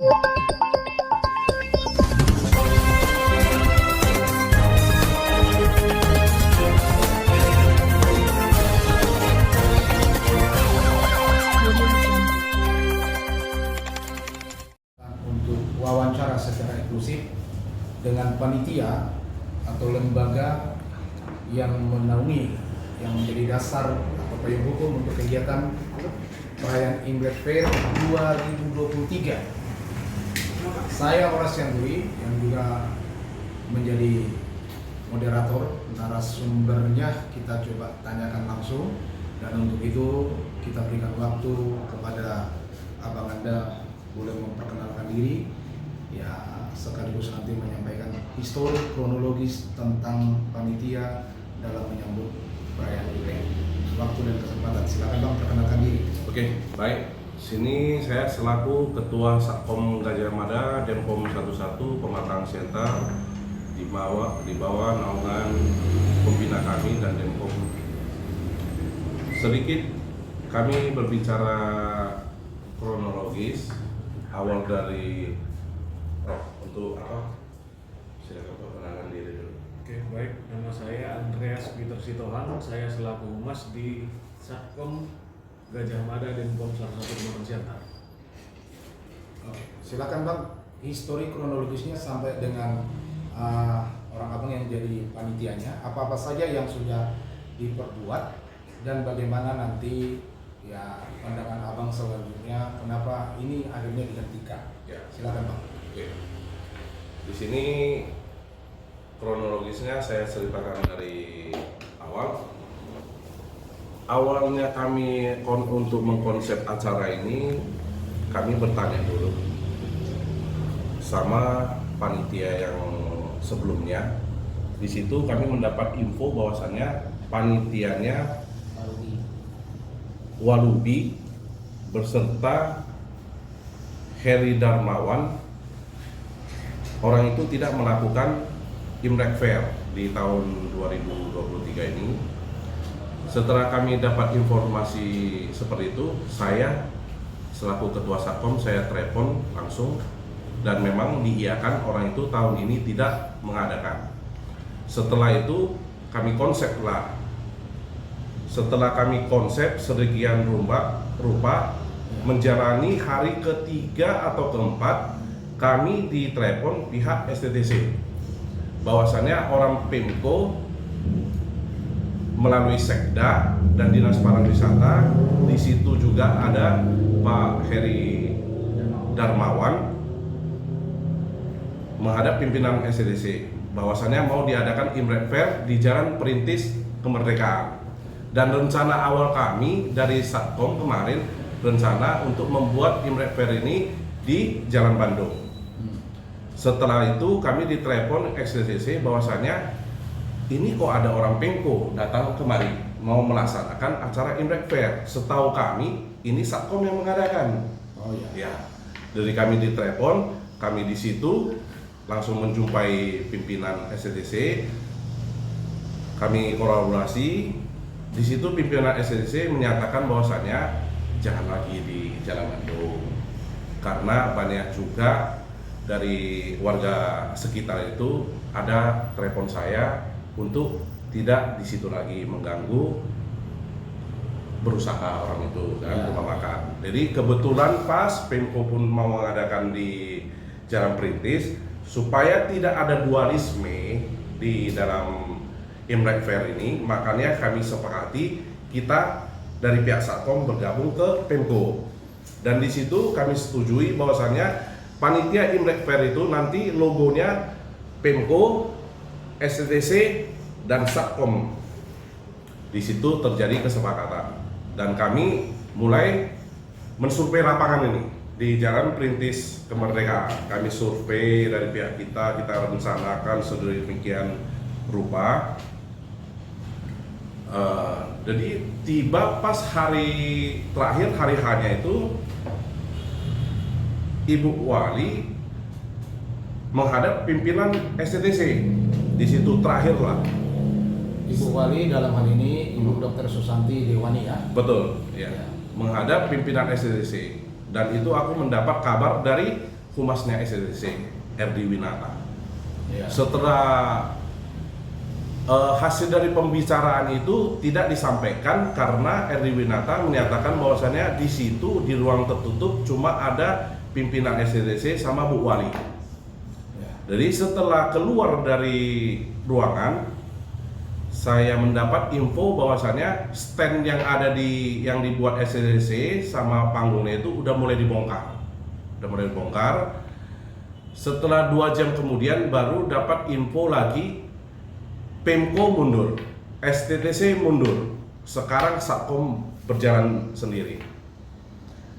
Untuk wawancara secara eksklusif dengan panitia atau lembaga yang menaungi, yang menjadi dasar atau payung hukum untuk kegiatan perayaan Imlek Fair 2023. Saya Horas Yanduri yang juga menjadi moderator, narasumbernya kita coba tanyakan langsung, dan untuk itu kita berikan waktu kepada Abang Anda boleh memperkenalkan diri, ya sekaligus nanti menyampaikan histori kronologis tentang panitia dalam menyambut perayaan Imlek. Waktu dan kesempatan, silakan Bang perkenalkan diri. Oke, baik. Sini saya selaku Ketua Satkom Gajah Mada Denpom 11 Pematang Siantar di bawah naungan pembina kami dan Denpom. Sedikit kami berbicara kronologis awal dari untuk apa? Silakan perkenalkan diri dulu. Oke, baik. Nama saya Andreas Peter Sitohan. Saya selaku humas di Satkom Gajah Mada Denpom 11 Pematang Siantar. Oke, silakan Bang, histori kronologisnya sampai dengan orang abang yang jadi panitianya, apa-apa saja yang sudah diperbuat dan bagaimana nanti ya pandangan abang selanjutnya, kenapa ini akhirnya dihentikan. Ya. Silakan Bang. Oke. Di sini kronologisnya saya ceritakan dari awal. Awalnya kami untuk mengkonsep acara ini, kami bertanya dulu sama panitia yang sebelumnya. Di situ kami mendapat info bahwasannya panitianya Walubi berserta Heri Darmawan, orang itu tidak melakukan Imlek Fair di tahun 2023 ini. Setelah kami dapat informasi seperti itu, saya selaku Ketua Satkom saya telepon langsung, dan memang diiyakan orang itu tahun ini tidak mengadakan. Setelah itu kami konsep lah. Setelah kami konsep sedemikian rupa menjalani hari ketiga atau keempat, kami ditelepon pihak STTC bahwasannya orang Pemko melalui Sekda dan Dinas Pariwisata, di situ juga ada Pak Heri Darmawan menghadap pimpinan STTC bahwasannya mau diadakan Imlek Fair di Jalan Perintis Kemerdekaan. Dan rencana awal kami dari Satkom kemarin rencana untuk membuat Imlek Fair ini di Jalan Bandung. Setelah itu kami ditelepon STTC bahwasannya ini kok ada orang Pemko datang kemari mau melaksanakan acara Imlek Fair. Setahu kami ini Satkom yang mengadakan. Oh iya. Ya, dari kami ditelepon, kami di situ langsung menjumpai pimpinan STTC. Kami kolaborasi. Di situ pimpinan STTC menyatakan bahwasannya jangan lagi di Jalan Bandung karena banyak juga dari warga sekitar itu ada telepon saya untuk tidak di situ lagi mengganggu berusaha orang itu dan rumah makan. Jadi kebetulan pas Pemko pun mau mengadakan di Jalan Perintis supaya tidak ada dualisme di dalam Imlek Fair ini, makanya kami sepakati kita dari pihak Satkom bergabung ke Pemko. Dan di situ kami setujui bahwasannya panitia Imlek Fair itu nanti logonya Pemko, STTC, dan Satkom. Di situ terjadi kesepakatan dan kami mulai mensurvei lapangan ini di Jalan Perintis Kemerdekaan. Kami survei dari pihak kita rencanakan sedemikian rupa. Jadi tiba pas hari terakhir, hari hanya itu Ibu Wali menghadap pimpinan STTC. Di situ terakhir lah. Ibu Wali dalam hal ini Ibu Dr. Susanti Dewani ya. Betul, ya. Menghadap pimpinan STTC. Dan itu aku mendapat kabar dari humasnya SDC Erdi Winata. Ya. Setelah hasil dari pembicaraan itu tidak disampaikan karena Erdi Winata menyatakan bahwasannya di situ di ruang tertutup cuma ada pimpinan SDC sama Bu Wali. Ya. Jadi setelah keluar dari ruangan, saya mendapat info bahwasannya stand yang ada yang dibuat SDC sama panggungnya itu udah mulai dibongkar. Setelah 2 jam kemudian baru dapat info lagi Pemko mundur, STTC mundur. Sekarang Satkom berjalan sendiri.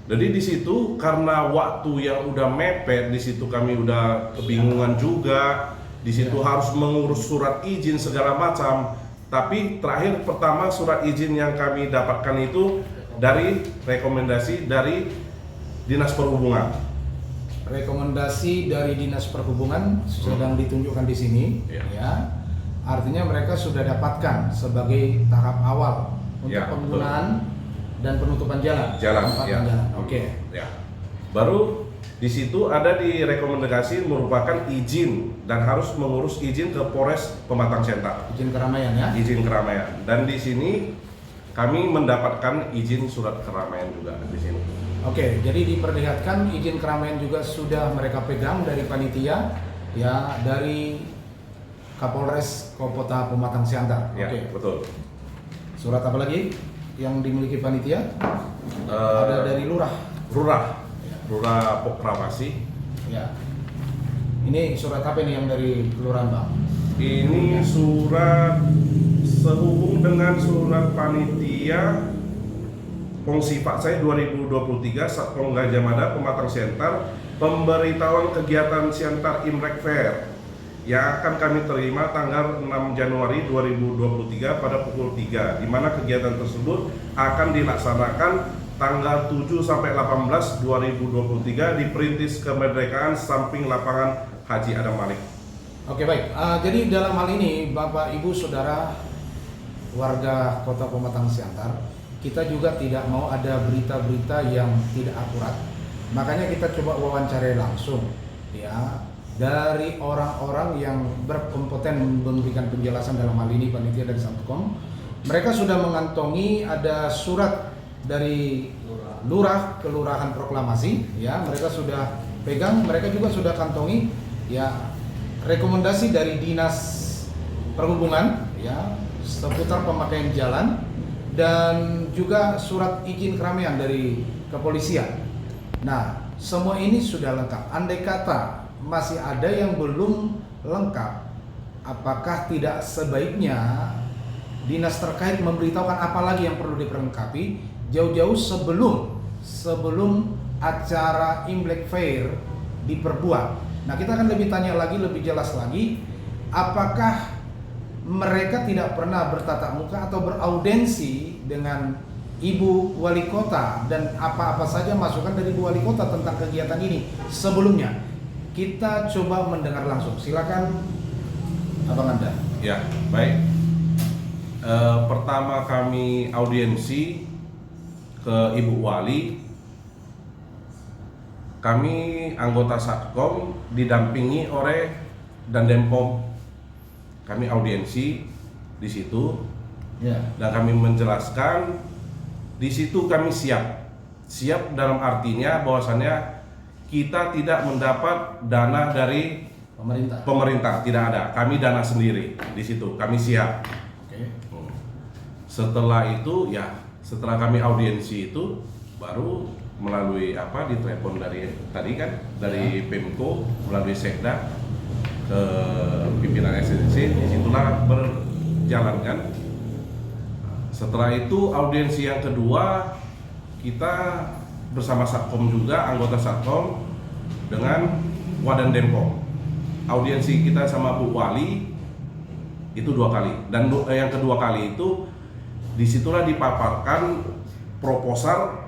Jadi di situ karena waktu yang udah mepet, di situ kami udah kebingungan juga. Di situ harus mengurus surat izin segala macam. Tapi terakhir pertama surat izin yang kami dapatkan itu dari rekomendasi dari Dinas Perhubungan. Rekomendasi dari Dinas Perhubungan sedang ditunjukkan di sini, ya. Artinya mereka sudah dapatkan sebagai tahap awal untuk Ya, penggunaan dan penutupan jalan. Penutupan Ya. jalan. Oke. Ya. Baru di situ ada di rekomendasi merupakan izin dan harus mengurus izin ke Polres Pematang Siantar. Izin keramaian ya. Izin keramaian. Dan di sini kami mendapatkan izin surat keramaian juga di sini. Oke, jadi diperlihatkan izin keramaian juga sudah mereka pegang dari panitia, ya, dari Kapolres Kota Pematang Siantar. Ya, Oke. betul. Surat apa lagi yang dimiliki panitia? Ada dari lurah. Lurah Proklamasi. Ya. Ini surat apa nih yang dari kelurahan, Bang? Ini surat sehubung dengan surat panitia Kongsi Pak saya 2023 Satpol Gajah Mada Pematang Siantar, pemberitahuan kegiatan Siantar Imlek Fair yang akan kami terima tanggal 6 Januari 2023 pada pukul 3, di mana kegiatan tersebut akan dilaksanakan tanggal 7 sampai 18 2023 di Perintis Kemerdekaan samping lapangan Haji Adam Malik. Oke, baik. Jadi dalam hal ini Bapak Ibu Saudara warga Kota Pematang Siantar, kita juga tidak mau ada berita-berita yang tidak akurat. Makanya kita coba wawancarai langsung, ya, dari orang-orang yang berkompeten memberikan penjelasan dalam hal ini panitia dari Satkom. Mereka sudah mengantongi ada surat dari lurah kelurahan proklamasi, ya, mereka sudah pegang, mereka juga sudah kantongi, ya, rekomendasi dari Dinas Perhubungan, ya, seputar pemakaian jalan, dan juga surat izin keramaian dari kepolisian. Nah, semua ini sudah lengkap. Andai kata masih ada yang belum lengkap, apakah tidak sebaiknya dinas terkait memberitahukan apa lagi yang perlu diperlengkapi jauh-jauh sebelum acara Imlek Fair diperbuat. Nah, kita akan lebih tanya lagi, lebih jelas lagi, apakah mereka tidak pernah bertatap muka atau beraudensi dengan Ibu Wali Kota dan apa-apa saja masukan dari Ibu Wali Kota tentang kegiatan ini sebelumnya. Kita coba mendengar langsung. Silakan, Abang Anda. Ya, baik. Pertama kami audiensi ke Ibu Wali. Kami anggota Satkom didampingi oleh Dandim-Pom. Kami audiensi di situ, Ya. dan kami menjelaskan di situ kami siap dalam artinya bahwasannya kita tidak mendapat dana dari pemerintah, tidak ada. Kami dana sendiri di situ, kami siap. Oke. Setelah itu, ya, setelah kami audiensi itu baru melalui ditelepon dari tadi kan dari Pemko melalui Sekda ke pimpinan SDC, disitulah berjalan kan. Setelah itu audiensi yang kedua kita bersama Satkom juga, anggota Satkom dengan Wadan Denpom. Audiensi kita sama Bu Wali itu 2 kali, dan yang kedua kali itu disitulah dipaparkan proposal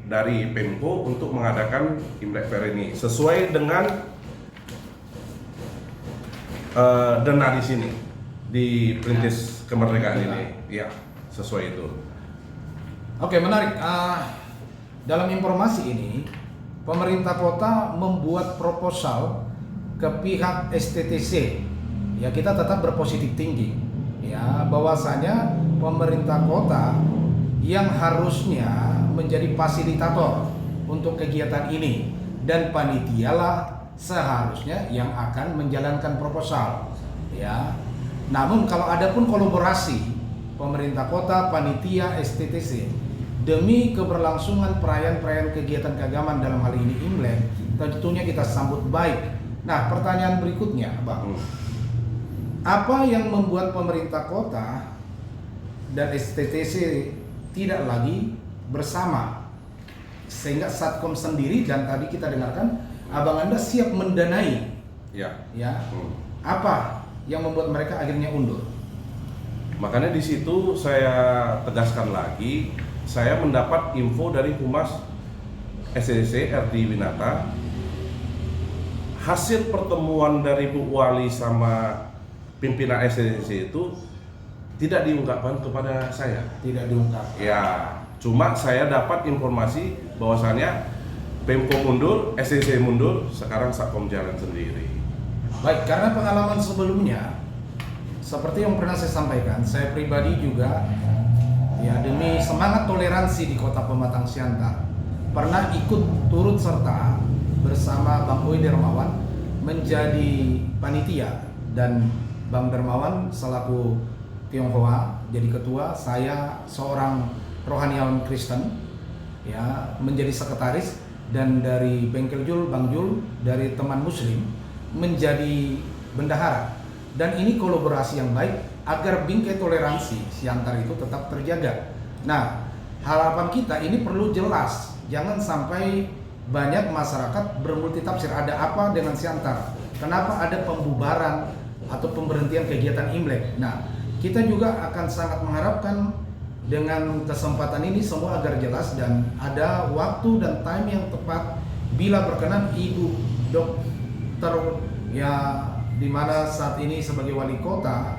dari Pemko untuk mengadakan Imlek Fair ini sesuai dengan dana di sini di Perintis Kemerdekaan ini, ya, sesuai itu. Oke, menarik. Dalam informasi ini pemerintah kota membuat proposal ke pihak STTC. Ya, kita tetap berpositif tinggi. Ya, bahwasanya pemerintah kota yang harusnya menjadi fasilitator untuk kegiatan ini, dan panitialah seharusnya yang akan menjalankan proposal. Ya, namun kalau ada pun kolaborasi pemerintah kota, panitia, STTC demi keberlangsungan perayaan-perayaan kegiatan keagamaan dalam hal ini Imlek, tentunya kita sambut baik. Nah, pertanyaan berikutnya, Bang, apa yang membuat pemerintah kota dan STTC tidak lagi bersama sehingga Satkom sendiri, dan tadi kita dengarkan Abang Anda siap mendanai, ya, apa yang membuat mereka akhirnya undur? Makanya di situ saya tegaskan lagi, saya mendapat info dari Humas STTC RT Winata, hasil pertemuan dari Bu Wali sama pimpinan STTC itu tidak diungkapkan kepada saya. Tidak diungkap. Ya, cuma saya dapat informasi bahwasannya Pemko mundur, STTC mundur, sekarang Satkom jalan sendiri. Baik, karena pengalaman sebelumnya seperti yang pernah saya sampaikan, saya pribadi juga ya demi semangat toleransi di Kota Pematang Siantar pernah ikut turut serta bersama Bang Oi Dermawan menjadi panitia, dan Bang Dermawan selaku Tionghoa jadi ketua, saya seorang rohaniawan Kristen ya menjadi sekretaris, dan dari Bengkel Jul Bang Jul dari teman Muslim menjadi bendahara. Dan ini kolaborasi yang baik agar bingkai toleransi Siantar itu tetap terjaga. Nah, harapan kita ini perlu jelas, jangan sampai banyak masyarakat bermultitafsir ada apa dengan Siantar, kenapa ada pembubaran atau pemberhentian kegiatan Imlek. Nah, kita juga akan sangat mengharapkan dengan kesempatan ini semua agar jelas dan ada waktu dan time yang tepat bila berkenan Ibu Dokter ya, di mana saat ini sebagai wali kota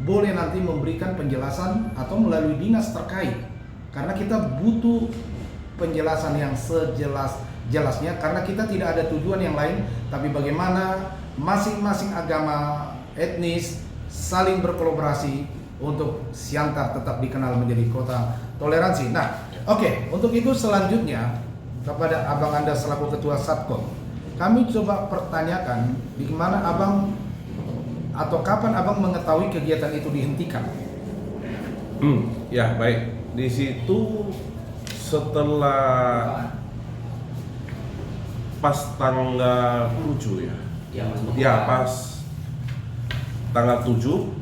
boleh nanti memberikan penjelasan atau melalui dinas terkait, karena kita butuh penjelasan yang sejelas-jelasnya, karena kita tidak ada tujuan yang lain tapi bagaimana masing-masing agama, etnis saling berkolaborasi untuk Siantar tetap dikenal menjadi kota toleransi. Nah, oke, untuk itu selanjutnya kepada Abang Anda selaku Ketua Satkom, kami coba pertanyakan di mana Abang atau kapan Abang mengetahui kegiatan itu dihentikan? Ya baik, di situ setelah pas tanggal 7 ya. Ya pas tanggal 7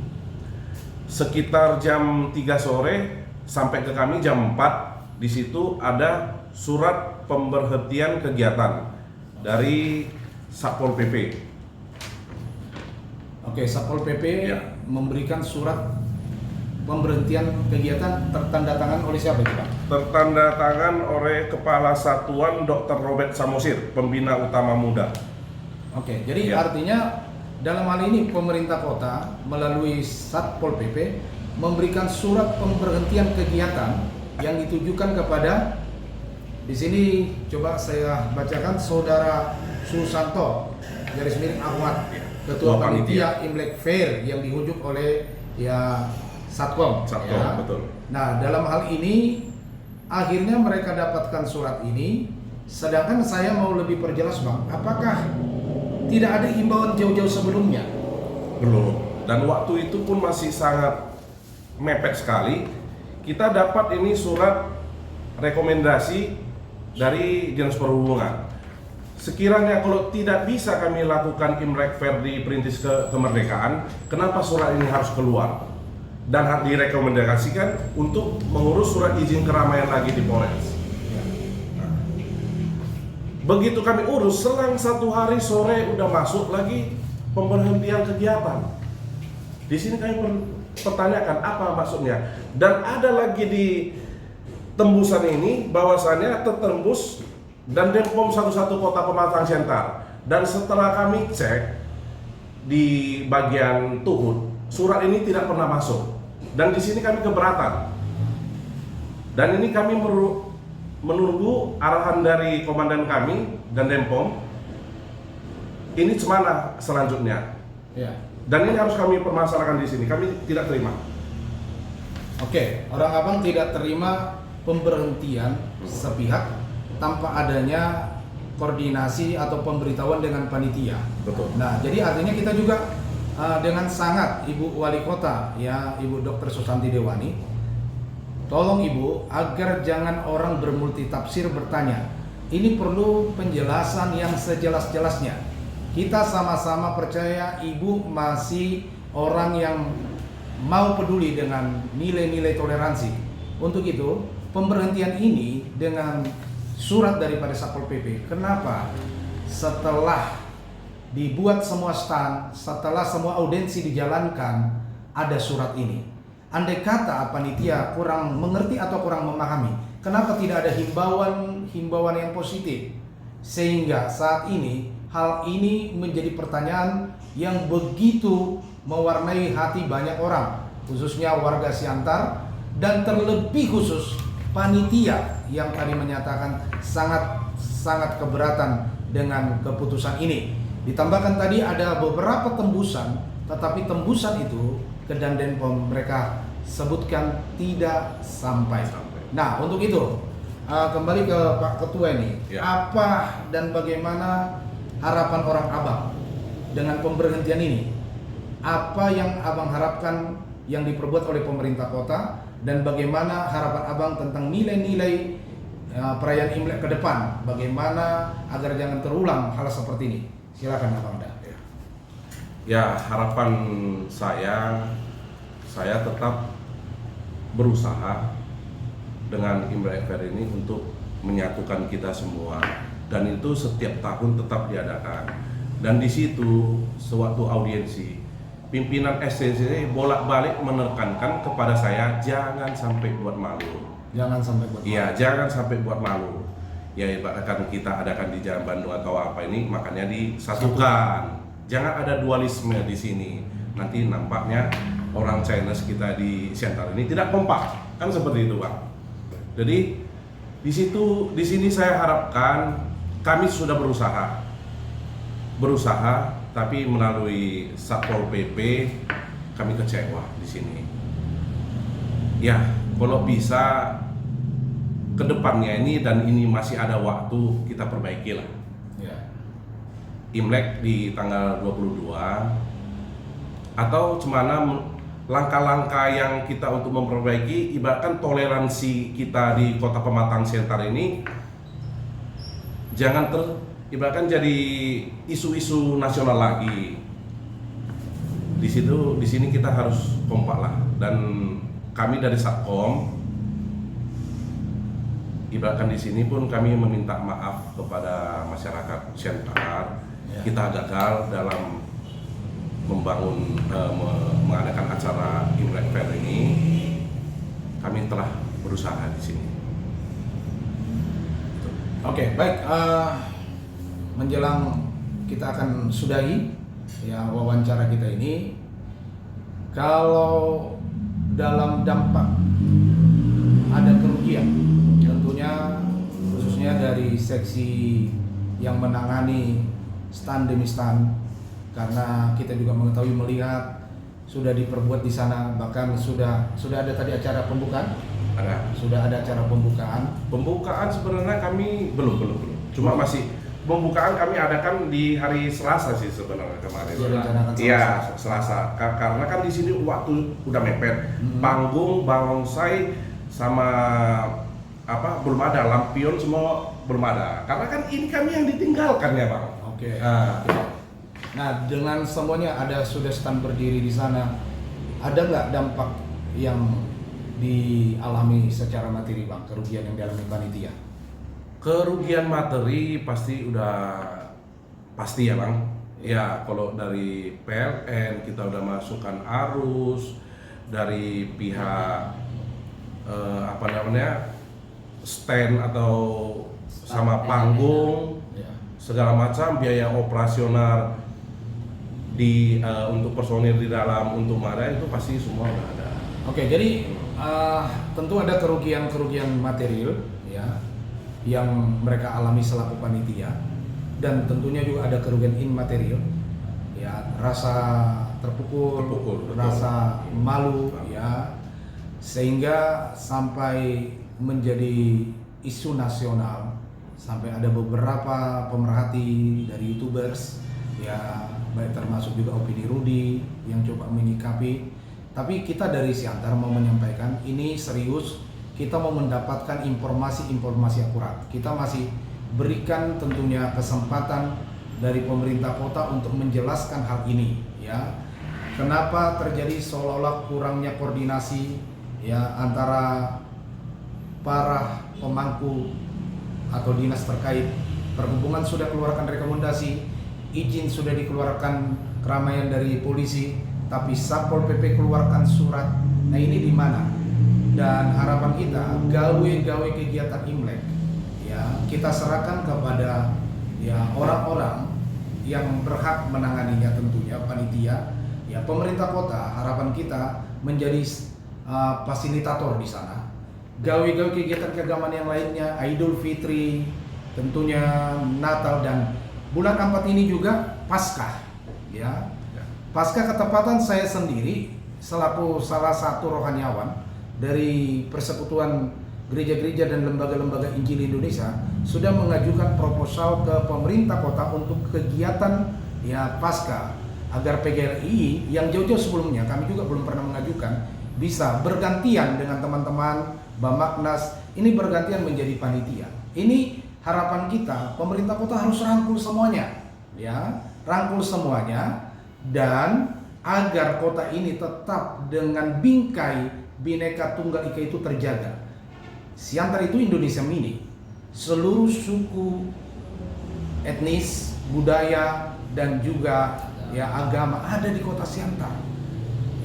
sekitar jam 3 sore sampai ke kami jam 4, di situ ada surat pemberhentian kegiatan dari Satpol PP. Oke, Satpol PP Ya. memberikan surat pemberhentian kegiatan tertanda tangan oleh siapa itu, Pak? Tertanda tangan oleh Kepala Satuan Dr. Robert Samosir, Pembina Utama Muda. Oke, jadi Ya. artinya dalam hal ini pemerintah kota melalui Satpol PP memberikan surat pemberhentian kegiatan yang ditujukan kepada, di sini coba saya bacakan, Saudara Susanto garis miring Ahmad, Ketua Panitia Imlek Fair yang diujuk oleh ya Satkom. Ya. Betul. Nah, dalam hal ini akhirnya mereka dapatkan surat ini, sedangkan saya mau lebih perjelas, Bang, apakah tidak ada himbauan jauh-jauh sebelumnya? Belum. Dan waktu itu pun masih sangat mepet sekali. Kita dapat ini surat rekomendasi dari Dinas Perhubungan. Sekiranya kalau tidak bisa kami lakukan Imlek Fair di Perintis Kemerdekaan, kenapa surat ini harus keluar? Dan direkomendasikan untuk mengurus surat izin keramaian lagi di Polres. Nah, begitu kami urus, selang 1 hari sore udah masuk lagi pemberhentian kegiatan. Di sini kami pertanyakan apa maksudnya. Dan ada lagi di tembusan ini bahwasannya tertembus dan Denpom 11 Kota Pematang Siantar. Dan setelah kami cek di bagian Tuhut, surat ini tidak pernah masuk. Dan di sini kami keberatan. Dan ini kami menunggu arahan dari komandan kami dan Denpom ini semana selanjutnya. Ya. Dan ini harus kami permasalahkan di sini. Kami tidak terima. Oke, orang Abang tidak terima pemberhentian sepihak tanpa adanya koordinasi atau pemberitahuan dengan panitia. Betul. Nah, jadi artinya kita juga dengan sangat Ibu Wali Kota, ya Ibu Dr. Susanti Dewani, tolong Ibu agar jangan orang bermultitafsir bertanya. Ini perlu penjelasan yang sejelas-jelasnya. Kita sama-sama percaya Ibu masih orang yang mau peduli dengan nilai-nilai toleransi. Untuk itu, pemberhentian ini dengan surat daripada Satpol PP. Kenapa? Setelah dibuat semua stand, setelah semua audiensi dijalankan, ada surat ini. Andai kata panitia kurang mengerti atau kurang memahami, kenapa tidak ada himbauan yang positif? Sehingga saat ini hal ini menjadi pertanyaan yang begitu mewarnai hati banyak orang, khususnya warga Siantar dan terlebih khusus panitia yang tadi menyatakan sangat keberatan dengan keputusan ini. Ditambahkan tadi ada beberapa tembusan, tetapi tembusan itu ke Dandenpom mereka sebutkan tidak sampai. Nah, untuk itu kembali ke Pak Ketua ini, Ya. apa dan bagaimana harapan orang Abang dengan pemberhentian ini? Apa yang Abang harapkan yang diperbuat oleh pemerintah kota, dan bagaimana harapan Abang tentang nilai-nilai perayaan Imlek ke depan? Bagaimana agar jangan terulang hal seperti ini? Silakan Abang. Ya, harapan saya tetap berusaha dengan Imlek Fair ini untuk menyatukan kita semua, dan itu setiap tahun tetap diadakan. Dan di situ sewaktu audiensi, pimpinan SCC bolak-balik menekankan kepada saya jangan sampai buat malu. Jangan sampai buat malu. Iya, jangan sampai buat malu. Ya, ibaratkan kita adakan di Jalan Bandung atau apa ini, makanya disatukan. Jangan ada dualisme di sini. Nanti nampaknya orang Chinese kita di Siantar ini tidak kompak, kan seperti itu, Pak. Jadi di sini saya harapkan kami sudah berusaha, tapi melalui Satpol PP kami kecewa di sini. Ya, kalau bisa ke depannya ini, dan ini masih ada waktu, kita perbaikilah. Ya. Imlek di tanggal 22, atau cemana langkah-langkah yang kita untuk memperbaiki, ibaratkan toleransi kita di Kota Pematang Siantar ini jangan ibaratkan jadi isu-isu nasional lagi. Di sini kita harus kompak lah, dan kami dari Satkom ibaratkan di sini pun kami meminta maaf kepada masyarakat Siantar. Ya. Kita gagal dalam mengadakan acara Imlek Fair ini. Kami telah berusaha di sini. Oke, baik. Menjelang kita akan sudahi ya wawancara kita ini, kalau dalam dampak ada kerugian, tentunya khususnya dari seksi yang menangani stand demi stand, karena kita juga mengetahui melihat sudah diperbuat di sana, bahkan sudah ada tadi acara pembukaan. Sudah ada acara pembukaan. Pembukaan sebenarnya kami belum. Cuma masih pembukaan kami adakan di hari Selasa sih sebenarnya kemarin. Iya, Selasa. Karena kan di sini waktu udah mepet. Panggung, barongsai sama belum ada, lampion semua belum ada. Karena kan ini kami yang ditinggalkan ya, Bang. Oke. Nah, dengan semuanya sudah stand berdiri di sana, ada nggak dampak yang dialami secara materi, Bang, kerugian yang dialami panitia? Kerugian materi pasti ya, Bang. Ya, kalau dari PLN kita udah masukkan arus, dari pihak stand atau sama panggung, segala macam biaya operasional untuk personil di dalam untuk Mada itu pasti semua udah ada. Oke, jadi tentu ada kerugian material ya yang mereka alami selaku panitia. dan tentunya juga ada kerugian immaterial, ya, rasa terpukul, Terpukul, betul. rasa malu, ya, sehingga sampai menjadi isu nasional, sampai ada beberapa pemerhati dari YouTubers, ya, baik termasuk juga Opini Rudi yang coba menyikapi. Tapi kita dari Siantar mau menyampaikan ini serius, kita mau mendapatkan informasi-informasi akurat. Kita masih berikan tentunya kesempatan dari pemerintah kota untuk menjelaskan hal ini, ya. Kenapa terjadi seolah-olah kurangnya koordinasi, ya, antara para pemangku atau dinas terkait. Perhubungan sudah keluarkan rekomendasi, izin sudah dikeluarkan keramaian dari polisi, tapi Satpol PP keluarkan surat. Nah, ini di mana? Dan harapan kita gawe-gawe kegiatan Imlek, ya, kita serahkan kepada, ya, orang-orang yang berhak menanganinya, tentunya panitia, ya, pemerintah kota. Harapan kita menjadi fasilitator di sana. Gawe-gawe kegiatan keagamaan yang lainnya, Idul Fitri, tentunya Natal, dan bulan 4 ini juga Paskah, ya. Pasca ketepatan saya sendiri selaku salah satu rohaniawan dari Persekutuan Gereja-Gereja dan Lembaga-Lembaga Injil Indonesia sudah mengajukan proposal ke pemerintah kota untuk kegiatan, ya, Pasca, agar PGRI yang jauh-jauh sebelumnya kami juga belum pernah mengajukan bisa bergantian dengan teman-teman Bamaknas, ini bergantian menjadi panitia. Ini harapan kita, pemerintah kota harus rangkul semuanya, ya, rangkul semuanya. Dan agar kota ini tetap dengan bingkai Bhinneka Tunggal Ika itu terjaga. Siantar itu Indonesia mini, seluruh suku, etnis, budaya, dan juga, ya, agama ada di kota Siantar,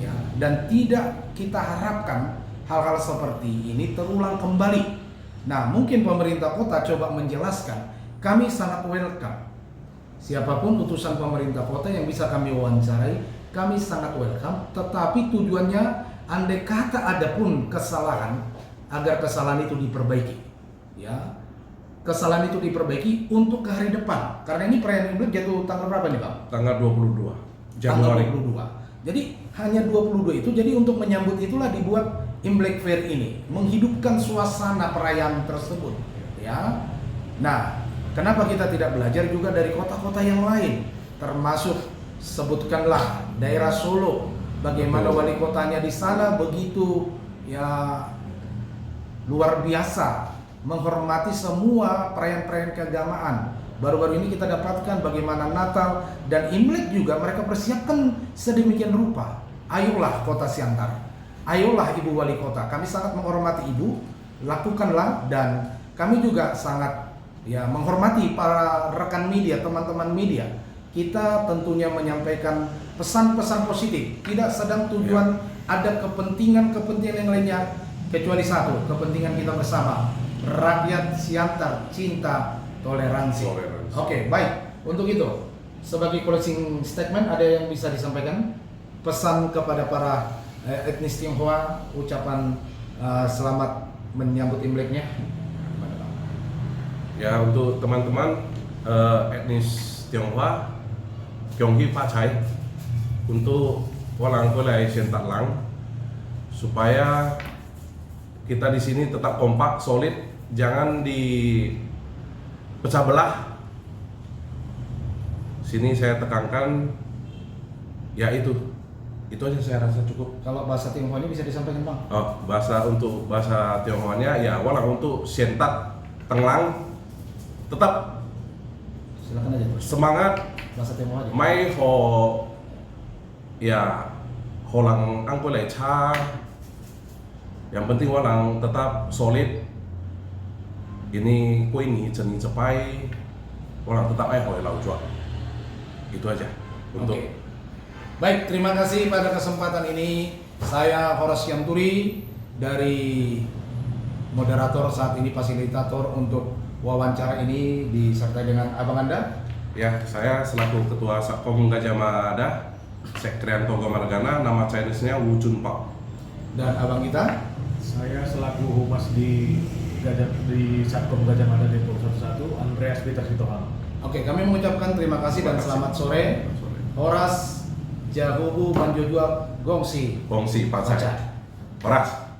ya. Dan tidak kita harapkan hal-hal seperti ini terulang kembali. Nah, mungkin pemerintah kota coba menjelaskan, kami sangat welcome. Siapapun utusan pemerintah kota yang bisa kami wawancarai, kami sangat welcome. Tetapi tujuannya, andai kata ada pun kesalahan, agar kesalahan itu diperbaiki, ya. Kesalahan itu diperbaiki untuk ke hari depan. Karena ini perayaan Imlek jatuh tanggal berapa nih, Bang? Tanggal 22 Tanggal Januari. 22. Jadi hanya 22 itu. Jadi untuk menyambut itulah dibuat Imlek Fair ini, menghidupkan suasana perayaan tersebut, ya. Nah, kenapa kita tidak belajar juga dari kota-kota yang lain, termasuk sebutkanlah daerah Solo, bagaimana wali kotanya di sana begitu, ya, luar biasa menghormati semua perayaan-perayaan keagamaan. Baru-baru ini kita dapatkan bagaimana Natal dan Imlek juga mereka persiapkan sedemikian rupa. Ayolah kota Siantar, ayolah Ibu Wali Kota, kami sangat menghormati Ibu, lakukanlah. Dan kami juga sangat, ya, menghormati para rekan media, teman-teman media. Kita tentunya menyampaikan pesan-pesan positif, tidak sedang tujuan ada kepentingan-kepentingan yang lainnya, kecuali satu, kepentingan kita bersama, rakyat Siantar cinta toleransi. Oke, baik. Untuk itu, sebagai closing statement, ada yang bisa disampaikan? Pesan kepada para etnis Tionghoa, ucapan selamat menyambut Imleknya. Ya, untuk teman-teman etnis Tionghoa, Kyonghi Pak Chai, untuk walang kolai Siantar Lang, supaya kita di sini tetap kompak, solid, jangan dipecah belah. Sini saya tekankan, ya itu aja saya rasa cukup. Kalau bahasa Tionghoanya bisa disampaikan, Bang? Oh, untuk bahasa Tionghoanya, ya walang untuk Siantar Tenglang tetap Silakan aja, Bos. semangat, Bahasa Tionghoa aja. mai ho, ya holang angkolai cha. Yang penting walang tetap solid. Ini ini ceni cepai, walang tetap hoi lau jual. Itu aja untuk. Oke. Baik, terima kasih pada kesempatan ini. Saya Horas Yanturi dari moderator, saat ini fasilitator untuk wawancara ini, disertai dengan abang Anda. Ya, saya selaku Ketua Satkom Gajah Mada, Sektrianto Gomargana, nama Chinese-nya Wu Chun Pak. Dan abang kita, Saya selaku humas di Satkom Gajah Mada Depok 11, Andreas Peter Sitohang. Oke, kami mengucapkan terima kasih dan selamat sore. Horas Jahubu Banjojua Gongsi. Gongsi Pancai. Horas.